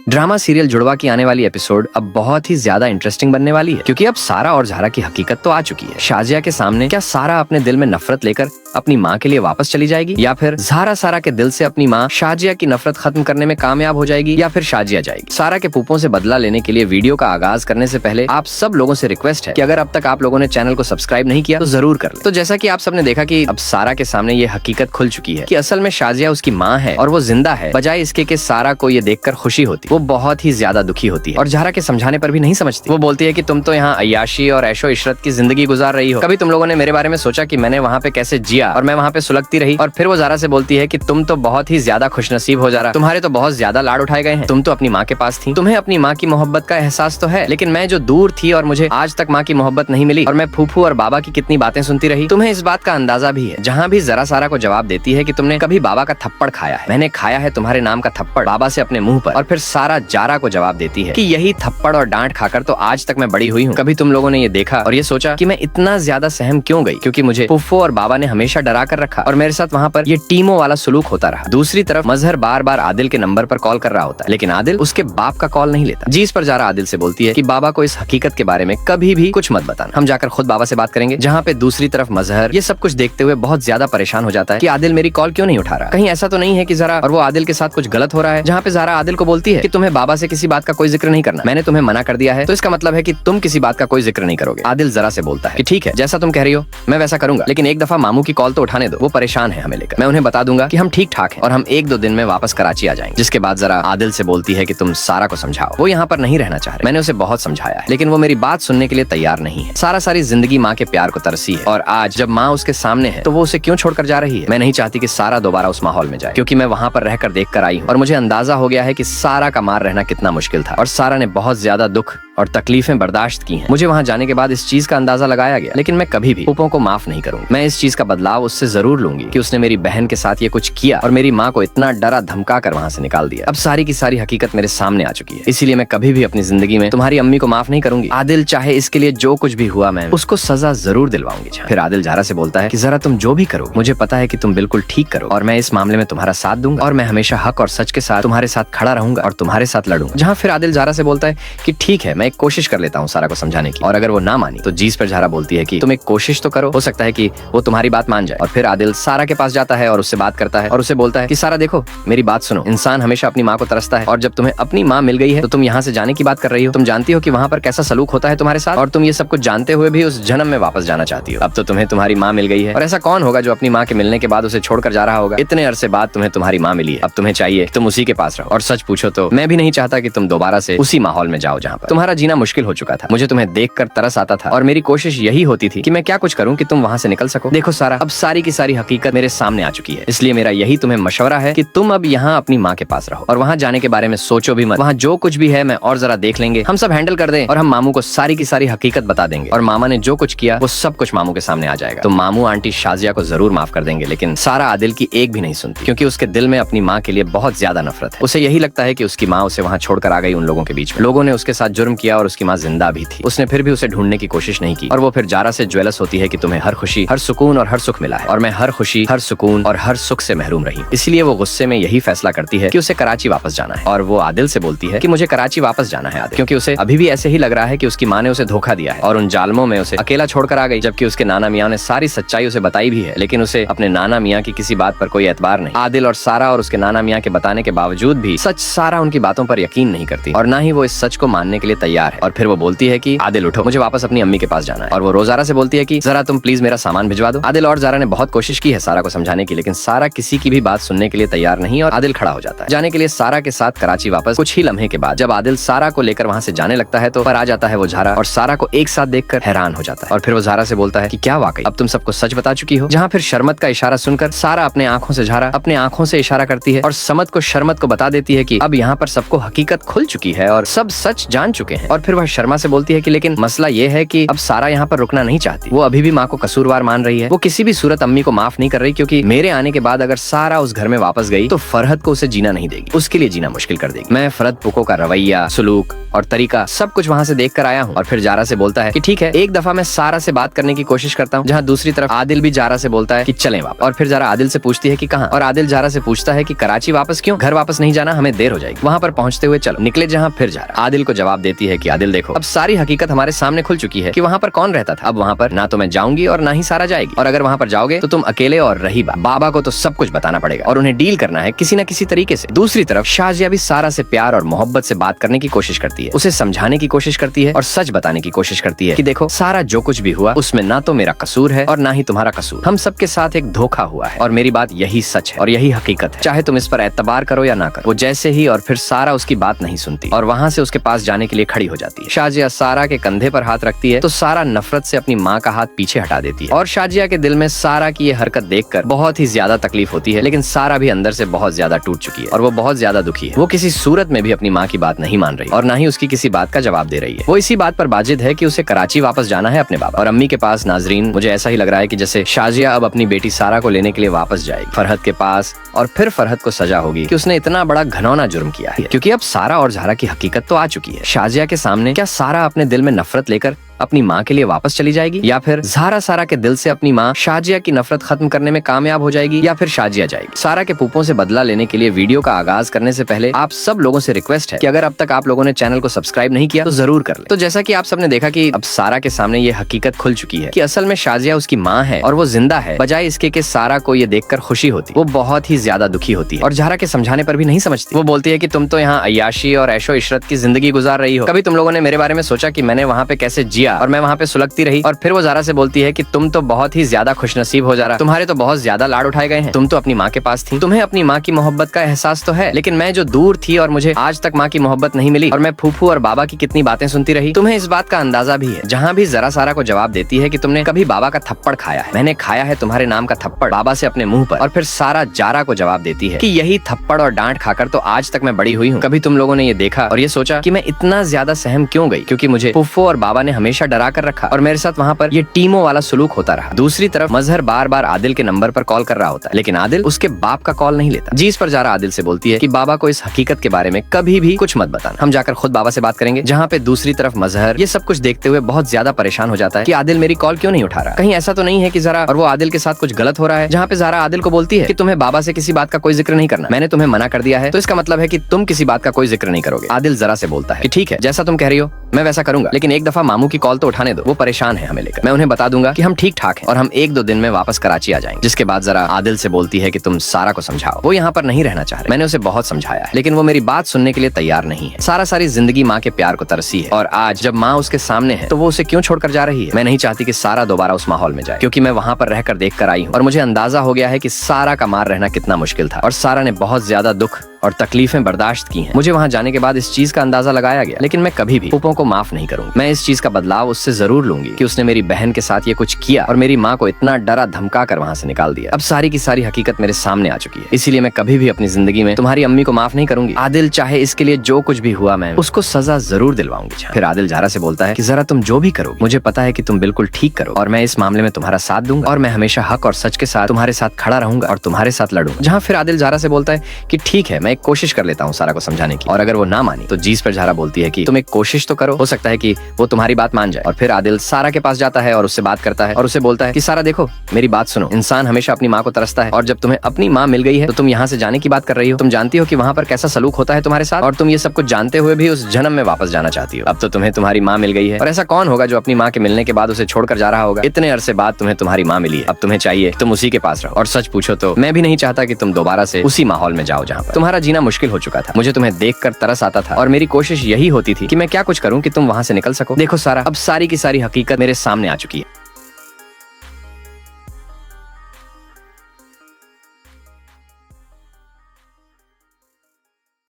Drama serial जुड़वा की आने वाली एपिसोड अब बहुत ही ज्यादा इंटरेस्टिंग बनने वाली है, क्योंकि अब सारा और ज़ारा की हकीकत तो आ चुकी है। शाजिया के सामने क्या सारा अपने दिल में नफरत लेकर अपनी माँ के लिए वापस चली जाएगी, या फिर ज़ारा सारा के दिल से अपनी माँ शाजिया की नफरत खत्म करने में कामयाब हो जाएगी, या फिर शाजिया जाएगी। सारा के पुप्पों से बदला लेने के लिए वीडियो का आगाज करने से पहले आप सब लोगों से रिक्वेस्ट है कि अगर अब तक आप लोगों ने चैनल को सब्सक्राइब नहीं किया तो जरूर कर ले। तो जैसा कि आप सबने देखा कि अब सारा के सामने ये हकीकत खुल चुकी है कि असल में शाजिया उसकी माँ है और वो जिंदा है, बजाय इसके कि सारा को ये देखकर खुशी होती। वो बहुत ही ज्यादा दुखी होती है और ज़ारा के समझाने पर भी नहीं समझती। वो बोलती है कि तुम तो यहाँ अय्याशी और ऐशो इशरत की जिंदगी गुजार रही हो, कभी तुम लोगों ने मेरे बारे में सोचा कि मैंने वहाँ पे कैसे जिया और मैं वहाँ पे सुलगती रही। और फिर वो ज़ारा से बोलती है कि तुम तो बहुत ही ज्यादा खुशनसीब हो ज़ारा, तुम्हारे तो बहुत ज्यादा लाड उठाए गए हैं, तुम तो अपनी माँ के पास थी, तुम्हें अपनी माँ की मोहब्बत का एहसास तो है, लेकिन मैं जो दूर थी और मुझे आज तक माँ की मोहब्बत नहीं मिली और मैं फूफू और बाबा की कितनी बातें सुनती रही, तुम्हें इस बात का अंदाजा भी है। जहाँ भी ज़ारा सारा को जवाब देती है कि तुमने कभी बाबा का थप्पड़ खाया है, मैंने खाया है तुम्हारे नाम का थप्पड़ बाबा से अपने मुंह पर। और फिर सारा ज़ारा को जवाब देती है कि यही थप्पड़ और डांट खाकर तो आज तक मैं बड़ी हुई हूँ। कभी तुम लोगों ने ये देखा और ये सोचा कि मैं इतना ज्यादा सहम क्यों गई, क्योंकि मुझे फूफो और बाबा ने हमेशा डरा कर रखा और मेरे साथ वहाँ पर ये टीमों वाला सुलूक होता रहा। दूसरी तरफ मजहर बार बार आदिल के नंबर पर कॉल कर रहा होता है, लेकिन आदिल उसके बाप का कॉल नहीं लेता। जिस पर ज़ारा आदिल से बोलती है कि बाबा को इस हकीकत के बारे में कभी भी कुछ मत बताना, हम जाकर खुद बाबा से बात करेंगे। जहाँ पे दूसरी तरफ मजहर ये सब कुछ देखते हुए बहुत ज्यादा परेशान हो जाता है कि आदिल मेरी कॉल क्यों नहीं उठा रहा, कहीं ऐसा तो नहीं है कि ज़ारा और वो आदिल के साथ कुछ गलत हो रहा है। जहाँ पे ज़ारा आदिल को बोलती है कि तुम्हें बाबा से किसी बात का कोई जिक्र नहीं करना, मैंने तुम्हें मना कर दिया है, तो इसका मतलब है कि तुम किसी बात का कोई जिक्र नहीं करोगे। आदिल ज़ारा से बोलता है कि ठीक है, जैसा तुम कह रही हो मैं वैसा करूंगा, लेकिन एक दफा मामू की कॉल तो उठाने दो, वो परेशान है हमें लेकर। मैं उन्हें बता दूंगा कि हम ठीक ठाक हैं और हम 1-2 दिन में वापस कराची आ जाएंगे। जिसके बाद ज़ारा आदिल से बोलती है कि तुम सारा को समझाओ, वो यहाँ पर नहीं रहना चाह रहे, मैंने उसे बहुत समझाया है, लेकिन वो मेरी बात सुनने के लिए तैयार नहीं है। सारा सारी जिंदगी माँ के प्यार को तरसी है और आज जब माँ उसके सामने है तो वो उसे क्यों छोड़कर जा रही है। मैं नहीं चाहती कि सारा दोबारा उस माहौल में जाए, क्योंकि मैं वहाँ पर रहकर देख कर आई हूँ और मुझे अंदाजा हो गया है कि सारा का मार रहना कितना मुश्किल था और सारा ने बहुत ज्यादा दुख और तकलीफें बर्दाश्त की हैं। मुझे वहाँ जाने के बाद इस चीज का अंदाजा लगाया गया, लेकिन मैं कभी भी पुप्पों को माफ नहीं करूंगी। मैं इस चीज का बदलाव उससे जरूर लूंगी कि उसने मेरी बहन के साथ ये कुछ किया और मेरी माँ को इतना डरा धमका कर वहाँ से निकाल दिया। अब सारी की सारी हकीकत मेरे सामने आ चुकी है, इसीलिए मैं कभी भी अपनी जिंदगी में तुम्हारी अम्मी को माफ नहीं करूंगी। आदिल चाहे इसके लिए जो कुछ भी हुआ मैं उसको सजा जरूर दिलवाऊंगी। फिर आदिल ज़ारा से बोलता है कि ज़रा तुम जो भी करो मुझे पता है कि तुम बिल्कुल ठीक करो और मैं इस मामले में तुम्हारा साथ दूंगा और मैं हमेशा हक और सच के साथ तुम्हारे साथ खड़ा रहूंगा और तुम्हारे साथ लड़ूंगा। जहाँ फिर आदिल ज़ारा से बोलता है कि ठीक है, मैं एक कोशिश कर लेता हूँ सारा को समझाने की, और अगर वो ना मानी तो जीस पर ज़ारा बोलती है कि तुम एक कोशिश तो करो, हो सकता है कि वो तुम्हारी बात मान जाए। और फिर आदिल सारा के पास जाता है और उससे बात करता है और उससे बोलता है कि सारा देखो मेरी बात सुनो, इंसान हमेशा अपनी माँ को तरसता है और जब तुम्हें अपनी माँ मिल गई है तो तुम यहाँ से जाने की बात कर रही हो। तुम जानती हो कि वहाँ पर कैसा सलूक होता है तुम्हारे साथ और तुम ये सब कुछ जानते हुए भी उस जन्म में वापस जाना चाहती हो। अब तो तुम्हें तुम्हारी माँ मिल गई है और ऐसा कौन होगा जो अपनी माँ के मिलने के बाद उसे छोड़कर जा रहा होगा। इतने अरसे बाद तुम्हें तुम्हारी माँ मिली है, अब तुम्हें चाहिए तुम उसी के पास रहो। और सच पूछो तो मैं भी नहीं चाहता कि तुम दोबारा से उसी माहौल में जाओ जहाँ पर तुम्हारा जीना मुश्किल हो चुका था। मुझे तुम्हें देखकर तरस आता था और मेरी कोशिश यही होती थी कि मैं क्या कुछ करूँ कि तुम वहाँ से निकल सको। देखो सारा, अब सारी की सारी हकीकत मेरे सामने आ चुकी है, इसलिए मेरा यही तुम्हें मशवरा है कि तुम अब यहाँ अपनी माँ के पास रहो और वहाँ जाने के बारे में सोचो भी मत। वहाँ जो कुछ भी है मैं और जरा देख लेंगे, हम सब हैंडल कर दें और हम मामू को सारी की सारी हकीकत बता देंगे और मामा ने जो कुछ किया वो सब कुछ मामू के सामने आ जाएगा। तो मामू आंटी शाजिया को जरूर माफ कर देंगे, लेकिन सारा आदिल की एक भी नहीं सुनती, क्योंकि उसके दिल में अपनी माँ के लिए बहुत ज्यादा नफरत है। उसे यही लगता है कि उसकी माँ उसे वहाँ छोड़कर आ गई उन लोगों के बीच में। लोगों ने उसके साथ जुर्म किया और उसकी माँ जिंदा भी थी, उसने फिर भी उसे ढूंढने की कोशिश नहीं की और वो फिर ज़ारा से ज्वेलस होती है कि तुम्हें हर खुशी हर सुकून और हर सुख मिला है और मैं हर खुशी हर सुकून और हर सुख से महरूम रही। इसलिए वो गुस्से में यही फैसला करती है कि उसे कराची वापस जाना है और वो आदिल से बोलती है कि मुझे कराची वापस जाना है आदिल, क्योंकि उसे अभी भी ऐसे ही लग रहा है कि उसकी माँ ने उसे धोखा दिया है और उन जालमों में उसे अकेला छोड़कर आ गई, जबकि उसके नाना मियाँ ने सारी सच्चाई उसे बताई भी है, लेकिन उसे अपने नाना मियाँ की किसी बात पर कोई एतबार नहीं। आदिल और सारा और उसके नाना मियाँ के बताने के बावजूद भी सच सारा उनकी बातों पर यकीन नहीं करती और ना ही वो इस सच को मानने के लिए तैयार है। और फिर वो बोलती है कि आदिल उठो, मुझे वापस अपनी अम्मी के पास जाना है। और वो ज़ारा से बोलती है कि ज़रा तुम प्लीज मेरा सामान भिजवा दो। आदिल और ज़ारा ने बहुत कोशिश की है सारा को समझाने की, लेकिन सारा किसी की भी बात सुनने के लिए तैयार नहीं और आदिल खड़ा हो जाता है जाने के लिए सारा के साथ कराची वापस। कुछ ही लम्हे के बाद जब आदिल सारा को लेकर वहाँ से जाने लगता है तो पर आ जाता है वो ज़ारा और सारा को एक साथ देखकर हैरान हो जाता है और फिर वो ज़ारा से बोलता है कि क्या वाकई अब तुम सबको सच बता चुकी हो। जहाँ फिर शर्मत का इशारा सुनकर सारा अपने आंखों से ज़ारा अपने आंखों से इशारा करती है और समत को शर्मत को बता देती है कि अब यहाँ पर सबको हकीकत खुल चुकी है और सब सच जान चुके हैं। और फिर वह शर्मा से बोलती है कि लेकिन मसला ये है कि अब सारा यहाँ पर रुकना नहीं चाहती, वो अभी भी माँ को कसूरवार मान रही है, वो किसी भी सूरत अम्मी को माफ नहीं कर रही, क्योंकि मेरे आने के बाद अगर सारा उस घर में वापस गई तो फरहत को उसे जीना नहीं देगी, उसके लिए जीना मुश्किल कर देगी। मैं फरहत पुको का रवैया, सुलूक और तरीका सब कुछ वहाँ से देख कर आया हूँ। और फिर जारा से बोलता है कि ठीक है, एक दफा मैं सारा से बात करने की कोशिश करता हूँ। जहाँ दूसरी तरफ आदिल भी जारा से बोलता है कि चलें वापस। और फिर जारा आदिल से पूछती है कि कहाँ, और आदिल जारा से पूछता है कि कराची वापस क्यों, घर वापस नहीं जाना, हमें देर हो जाएगी। वहाँ पर पहुँचते हुए चलो निकले जहाँ। फिर जारा आदिल को जवाब देती है कि आदिल देखो, अब सारी हकीकत हमारे सामने खुल चुकी है कि वहाँ पर कौन रहता था। अब वहाँ पर ना तो मैं जाऊंगी और ना ही सारा जाएगी, और अगर वहाँ पर जाओगे तो तुम अकेले और रही बाबा को तो सब कुछ बताना पड़ेगा और उन्हें डील करना है किसी न किसी तरीके से। दूसरी तरफ शाजिया भी सारा से प्यार और मोहब्बत से बात करने की कोशिश करती है, उसे समझाने की कोशिश करती है और सच बताने की कोशिश करती है कि देखो सारा जो कुछ भी हुआ उसमें ना तो मेरा कसूर है और ना ही तुम्हारा कसूर, हम सबके साथ एक धोखा हुआ है और मेरी बात यही सच है और यही हकीकत है, चाहे तुम इस पर एतबार करो या ना करो। वो जैसे ही और फिर सारा उसकी बात नहीं सुनती और वहाँ से उसके पास जाने के लिए खड़ी हो जाती है। शाजिया सारा के कंधे पर हाथ रखती है तो सारा नफरत से अपनी माँ का हाथ पीछे हटा देती है और शाजिया के दिल में सारा की ये हरकत देखकर बहुत ही ज्यादा तकलीफ होती है। लेकिन सारा भी अंदर से बहुत ज्यादा टूट चुकी है और वो बहुत ज्यादा दुखी है। वो किसी सूरत में भी अपनी माँ की बात नहीं मान रही और ना ही उसकी किसी बात का जवाब दे रही है। वो इसी बात पर बाजिद है कि उसे कराची वापस जाना है अपने बाबा और अम्मी के पास। नाजरीन, मुझे ऐसा ही लग रहा है कि जैसे शाजिया अब अपनी बेटी सारा को लेने के लिए वापस जाएगी फरहद के पास और फिर फरहद को सजा होगी कि उसने इतना बड़ा घनौना जुर्म किया है, क्योंकि अब सारा और ज़ारा की हकीकत तो आ चुकी है शाजिया के सामने। क्या सारा अपने दिल में नफरत लेकर अपनी माँ के लिए वापस चली जाएगी, या फिर ज़ारा सारा के दिल से अपनी माँ शाजिया की नफरत खत्म करने में कामयाब हो जाएगी, या फिर शाजिया जाएगी। सारा के पुप्पों से बदला लेने के लिए वीडियो का आगाज करने से पहले आप सब लोगों से रिक्वेस्ट है कि अगर अब तक आप लोगों ने चैनल को सब्सक्राइब नहीं किया तो जरूर कर ले। तो जैसा कि आप सबने देखा कि अब सारा के सामने ये हकीकत खुल चुकी है कि असल में शाजिया उसकी माँ है और वो जिंदा है, बजाय इसके कि सारा को ये देखकर खुशी होती। वो बहुत ही ज्यादा दुखी होती है और ज़ारा के समझाने पर भी नहीं समझती। वो बोलती है कि तुम तो यहाँ अय्याशी और ऐशो इशरत की जिंदगी गुजार रही हो, कभी तुम लोगों ने मेरे बारे में सोचा कि मैंने वहाँ पे कैसे जिया और मैं वहाँ पे सुलगती रही। और फिर वो ज़ारा से बोलती है कि तुम तो बहुत ही ज्यादा खुशनसीब हो ज़ारा, तुम्हारे तो बहुत ज्यादा लाड उठाए गए हैं, तुम तो अपनी माँ के पास थी, तुम्हें अपनी माँ की मोहब्बत का एहसास तो है, लेकिन मैं जो दूर थी और मुझे आज तक माँ की मोहब्बत नहीं मिली और मैं फूफू और बाबा की कितनी बातें सुनती रही। तुम्हें इस बात का अंदाजा भी है। जहाँ भी ज़रा सारा को जवाब देती है कि तुमने कभी बाबा का थप्पड़ खाया है, मैंने खाया है तुम्हारे नाम का थप्पड़ बाबा से अपने मुंह पर। और फिर सारा ज़ारा को जवाब देती है कि यही थप्पड़ और डांट खाकर तो आज तक मैं बड़ी हुई हूँ। कभी तुम लोगों ने ये देखा और ये सोचा कि मैं इतना ज्यादा सहम क्यों गई, क्योंकि मुझे फुफ्फो और बाबा ने हमेशा डरा कर रखा और मेरे साथ वहाँ पर ये टीमों वाला सुलूक होता रहा। दूसरी तरफ मजहर बार बार आदिल के नंबर पर कॉल कर रहा होता है, लेकिन आदिल उसके बाप का कॉल नहीं लेता। जी इस पर ज़ारा आदिल से बोलती है कि बाबा को इस हकीकत के बारे में कभी भी कुछ मत बताना, हम जाकर खुद बाबा से बात करेंगे। जहाँ पे दूसरी तरफ मजहर ये सब कुछ देखते हुए बहुत ज्यादा परेशान हो जाता है कि आदिल मेरी कॉल क्यों नहीं उठा रहा, कहीं ऐसा तो नहीं है कि ज़ारा और वो आदिल के साथ कुछ गलत हो रहा है। जहाँ पे ज़ारा आदिल को बोलती है कि तुम्हें बाबा से किसी बात का कोई जिक्र नहीं करना, मैंने तुम्हें मना कर दिया है तो इसका मतलब है कि तुम किसी बात का कोई जिक्र नहीं करोगे। आदिल ज़रा से बोलता है कि ठीक है, जैसा तुम कह रही हो मैं वैसा करूंगा, लेकिन एक दफा मामू की कॉल तो उठाने दो, वो परेशान है हमें लेकर। मैं उन्हें बता दूंगा कि हम ठीक ठाक हैं और हम 1-2 दिन में वापस कराची आ जाएंगे। जिसके बाद ज़रा आदिल से बोलती है कि तुम सारा को समझाओ, वो यहाँ पर नहीं रहना चाह रहे, मैंने उसे बहुत समझाया है लेकिन वो मेरी बात सुनने के लिए तैयार नहीं है। सारा सारी जिंदगी माँ के प्यार को तरसी है और आज जब माँ उसके सामने है तो वो उसे क्यों छोड़कर जा रही है। मैं नहीं चाहती कि सारा दोबारा उस माहौल में जाए, क्योंकि मैं वहाँ पर रहकर देख कर आई हूँ और मुझे अंदाजा हो गया है कि सारा का मार रहना कितना मुश्किल था और सारा ने बहुत ज्यादा दुख और तकलीफें बर्दाश्त की हैं। मुझे वहाँ जाने के बाद इस चीज का अंदाजा लगाया गया, लेकिन मैं कभी भी पुप्पों को माफ नहीं करूंगी। मैं इस चीज का बदलाव उससे जरूर लूंगी कि उसने मेरी बहन के साथ ये कुछ किया और मेरी माँ को इतना डरा धमका कर वहाँ से निकाल दिया। अब सारी की सारी हकीकत मेरे सामने आ चुकी है, इसीलिए मैं कभी भी अपनी जिंदगी में तुम्हारी अम्मी को माफ नहीं करूंगी। आदिल चाहे इसके लिए जो कुछ भी हुआ मैं उसको सजा जरूर दिलवाऊंगी। फिर आदिल ज़ारा से बोलता है कि जरा तुम जो भी करो मुझे पता है कि तुम बिल्कुल ठीक करो और मैं इस मामले में तुम्हारा साथ दूंगा और मैं हमेशा हक और सच के साथ तुम्हारे साथ खड़ा रहूंगा और तुम्हारे साथ लड़ूंगा। जहाँ फिर आदिल ज़ारा से बोलता है कि ठीक है, मैं एक कोशिश कर लेता हूँ सारा को समझाने की, और अगर वो ना मानी तो जीस पर ज़ारा बोलती है कि तुम एक कोशिश तो करो, हो सकता है कि वो तुम्हारी बात मान जाए। और फिर आदिल सारा के पास जाता है और उससे बात करता है और उसे बोलता है कि सारा देखो मेरी बात सुनो, इंसान हमेशा अपनी माँ को तरसता है और जब तुम्हें अपनी माँ मिल गई है तो तुम यहाँ से जाने की बात कर रही हो। तुम जानती हो कि वहाँ पर कैसा सलूक होता है तुम्हारे साथ और तुम ये सब कुछ जानते हुए भी उस जन्म में वापस जाना चाहती हो। अब तो तुम्हें तुम्हारी माँ मिल गई है और ऐसा कौन होगा जो अपनी माँ के मिलने के बाद उसे छोड़कर जा रहा होगा। इतने अरसे बाद तुम्हें तुम्हारी माँ मिली है, अब तुम्हें चाहिए तुम उसी के पास रहो। और सच पूछो तो मैं भी नहीं चाहता कि तुम दोबारा से उसी माहौल में जाओ जहाँ पर तुम्हारा जीना मुश्किल हो चुका था। मुझे तुम्हें देखकर तरस आता था और मेरी कोशिश यही होती थी कि मैं क्या कुछ करूँ कि तुम वहाँ से निकल सको। देखो सारा, अब सारी की सारी हकीकत मेरे सामने आ चुकी है।